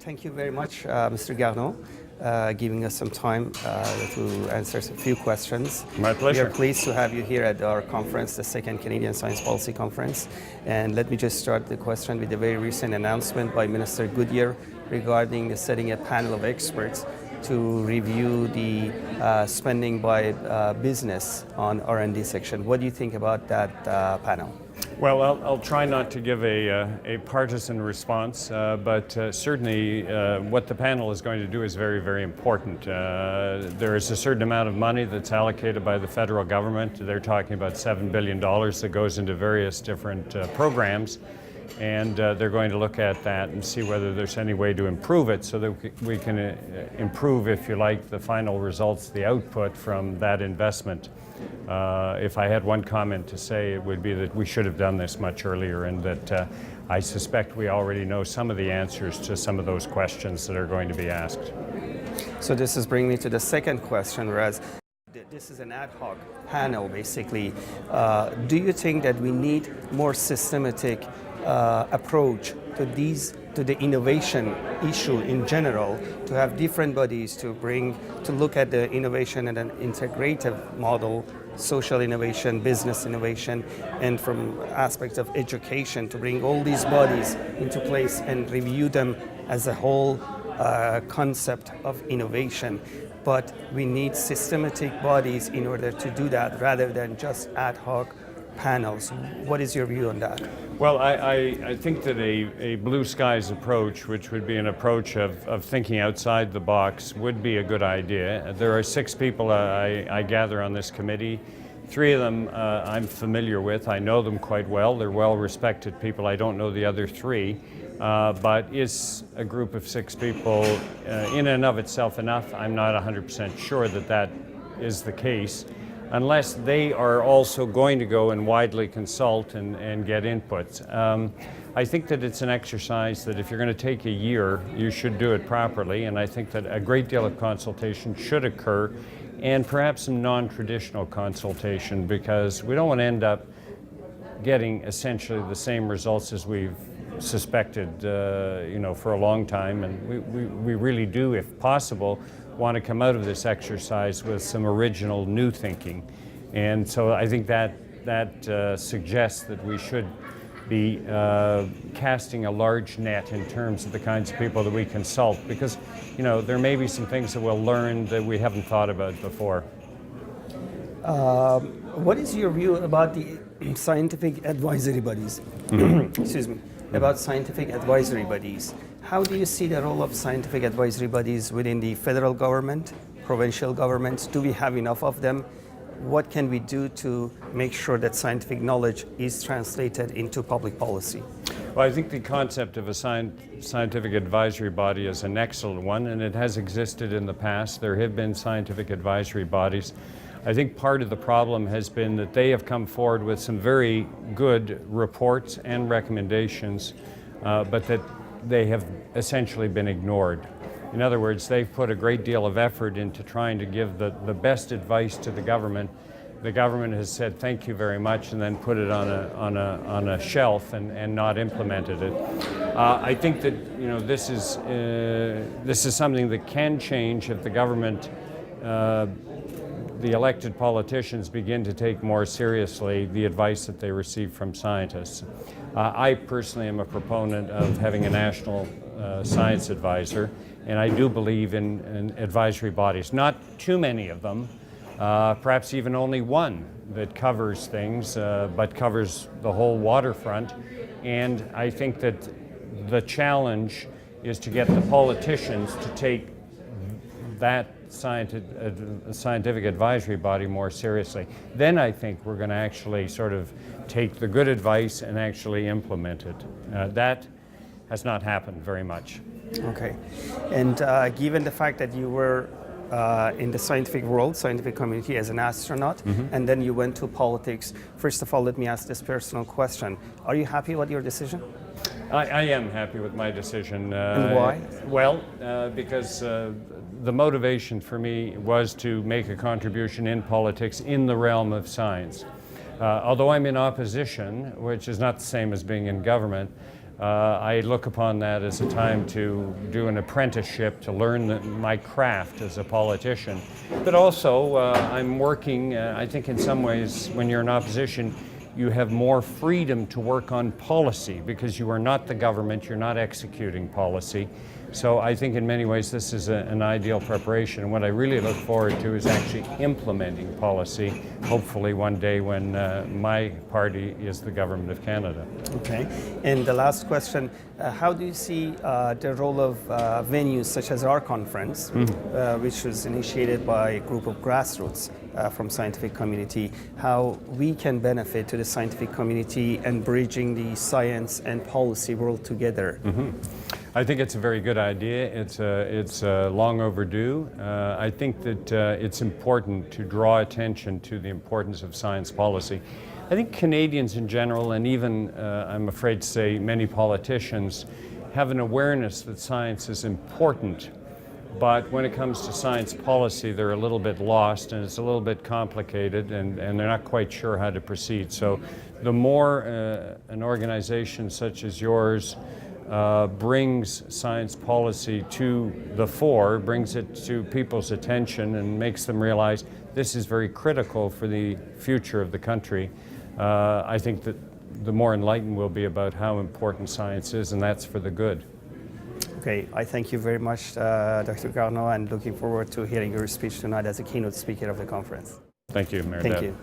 Thank you very much, Mr. Garneau, giving us some time to answer a few questions. My pleasure. We are pleased to have you here at our conference, the second Canadian Science Policy Conference. And let me just start the question with a very recent announcement by Minister Goodyear regarding setting a panel of experts to review the spending by business on R&D section. What do you think about that panel? Well, I'll try not to give a partisan response, but certainly what the panel is going to do is very, very important. There is a certain amount of money that's allocated by the federal government. They're talking about $7 billion that goes into various different programs, and they're going to look at that and see whether there's any way to improve it so that we can improve, if you like, the final results, the output from that investment. If I had one comment to say, it would be that we should have done this much earlier, and that I suspect we already know some of the answers to some of those questions that are going to be asked. So this is bringing me to the second question, whereas this is an ad hoc panel, basically. Do you think that we need more systematic approach to the innovation issue in general, to have different bodies to look at the innovation in an integrative model, social innovation, business innovation, and from aspects of education, to bring all these bodies into place and review them as a whole concept of innovation? But we need systematic bodies in order to do that, rather than just ad hoc panels. What is your view on that? Well, I think that a blue skies approach, which would be an approach of thinking outside the box, would be a good idea. There are 6 people I gather on this committee. 3 of them I'm familiar with. I know them quite well. They're well-respected people. I don't know the other 3. But is a group of 6 people in and of itself enough? I'm not 100% sure that that is the case, unless they are also going to go and widely consult and get inputs. I think that it's an exercise that if you're going to take a year, you should do it properly, and I think that a great deal of consultation should occur, and perhaps some non-traditional consultation, because we don't want to end up getting essentially the same results as we've suspected for a long time, and we really do, if possible, want to come out of this exercise with some original new thinking. And so I think that suggests that we should be casting a large net in terms of the kinds of people that we consult, because there may be some things that we'll learn that we haven't thought about before. What is your view about the scientific advisory bodies? Excuse me. About scientific advisory bodies. How do you see the role of scientific advisory bodies within the federal government, provincial governments? Do we have enough of them? What can we do to make sure that scientific knowledge is translated into public policy? Well, I think the concept of a scientific advisory body is an excellent one, and it has existed in the past. There have been scientific advisory bodies. I think part of the problem has been that they have come forward with some very good reports and recommendations, but that they have essentially been ignored. In other words, they've put a great deal of effort into trying to give the best advice to the government. The government has said thank you very much and then put it on a shelf and not implemented it. I think that this is something that can change if the government, the elected politicians, begin to take more seriously the advice that they receive from scientists. I personally am a proponent of having a national science advisor, and I do believe in advisory bodies. Not too many of them, perhaps even only one that covers things, but covers the whole waterfront. And I think that the challenge is to get the politicians to take that scientific advisory body more seriously. Then I think we're going to actually sort of take the good advice and actually implement it. That has not happened very much. Okay. And given the fact that you were in the scientific world, scientific community as an astronaut, and then you went to politics, first of all, let me ask this personal question. Are you happy with your decision? I am happy with my decision. And why? Well, because the motivation for me was to make a contribution in politics in the realm of science. Although I'm in opposition, which is not the same as being in government, I look upon that as a time to do an apprenticeship, to learn my craft as a politician. But also, I'm working, I think in some ways, when you're in opposition, you have more freedom to work on policy because you are not the government, you're not executing policy. So I think in many ways this is an ideal preparation. And what I really look forward to is actually implementing policy, hopefully one day when my party is the government of Canada. Okay. And the last question, how do you see the role of venues such as our conference, which was initiated by a group of grassroots from scientific community, how we can benefit to the scientific community and bridging the science and policy world together? I think it's a very good idea. It's long overdue. I think that it's important to draw attention to the importance of science policy. I think Canadians in general, and even, I'm afraid to say, many politicians, have an awareness that science is important. But when it comes to science policy, they're a little bit lost, and it's a little bit complicated, and they're not quite sure how to proceed. So the more an organization such as yours brings science policy to the fore, brings it to people's attention and makes them realize this is very critical for the future of the country, I think that the more enlightened we'll be about how important science is, and that's for the good. Okay, I thank you very much, Dr. Garneau, and looking forward to hearing your speech tonight as a keynote speaker of the conference. Thank you, Mayor. Thank you.